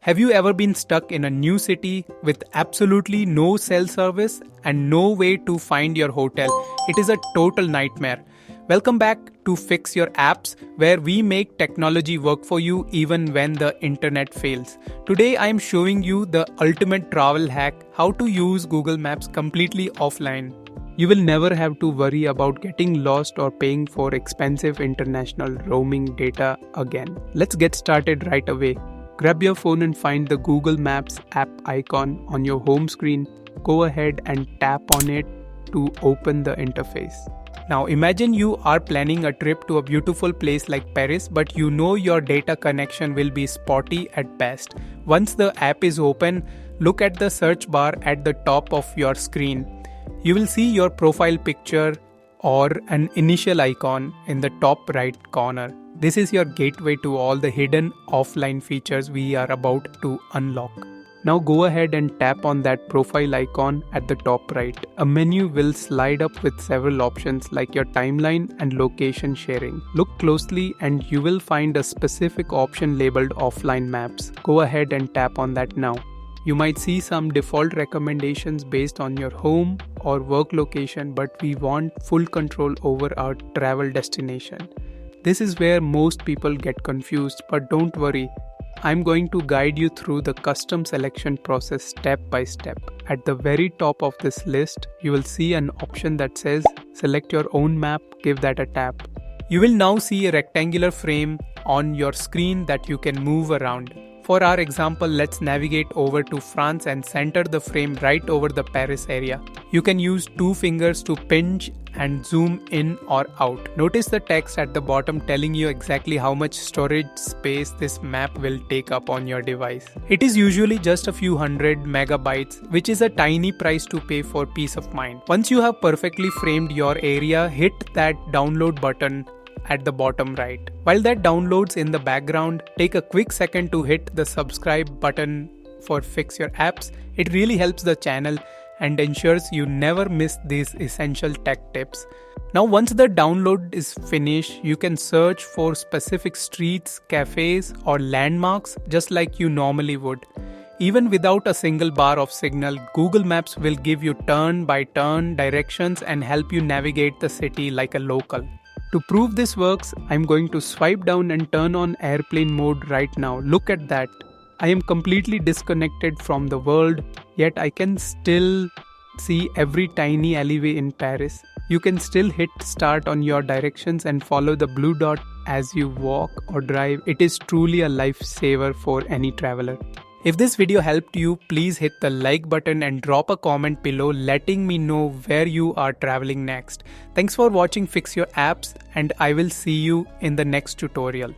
Have you ever been stuck in a new city with absolutely no cell service and no way to find your hotel? It is a total nightmare. Welcome back to Fix Your Apps, where we make technology work for you even when the internet fails. Today I am showing you the ultimate travel hack, how to use Google Maps completely offline. You will never have to worry about getting lost or paying for expensive international roaming data again. Let's get started right away. Grab your phone and find the Google Maps app icon on your home screen. Go ahead and tap on it to open the interface. Now imagine you are planning a trip to a beautiful place like Paris, but you know your data connection will be spotty at best. Once the app is open, look at the search bar at the top of your screen. You will see your profile picture or an initial icon in the top right corner. This is your gateway to all the hidden offline features we are about to unlock. Now go ahead and tap on that profile icon at the top right. A menu will slide up with several options like your timeline and location sharing. Look closely and you will find a specific option labeled offline maps. Go ahead and tap on that now. You might see some default recommendations based on your home or work location, but we want full control over our travel destination. This is where most people get confused, but don't worry. I'm going to guide you through the custom selection process step by step. At the very top of this list, you will see an option that says select your own map, give that a tap. You will now see a rectangular frame on your screen that you can move around. For our example, let's navigate over to France and center the frame right over the Paris area. You can use two fingers to pinch and zoom in or out. Notice the text at the bottom telling you exactly how much storage space this map will take up on your device. It is usually just a few hundred megabytes, which is a tiny price to pay for peace of mind. Once you have perfectly framed your area, hit that download button at the bottom right. While that downloads in the background, take a quick second to hit the subscribe button for Fix Your Apps. It really helps the channel and ensures you never miss these essential tech tips. Now once the download is finished, you can search for specific streets, cafes or landmarks just like you normally would. Even without a single bar of signal, Google Maps will give you turn-by-turn directions and help you navigate the city like a local. To prove this works, I'm going to swipe down and turn on airplane mode right now. Look at that. I am completely disconnected from the world, yet I can still see every tiny alleyway in Paris. You can still hit start on your directions and follow the blue dot as you walk or drive. It is truly a lifesaver for any traveler. If this video helped you, please hit the like button and drop a comment below letting me know where you are traveling next. Thanks for watching Fix Your Apps, and I will see you in the next tutorial.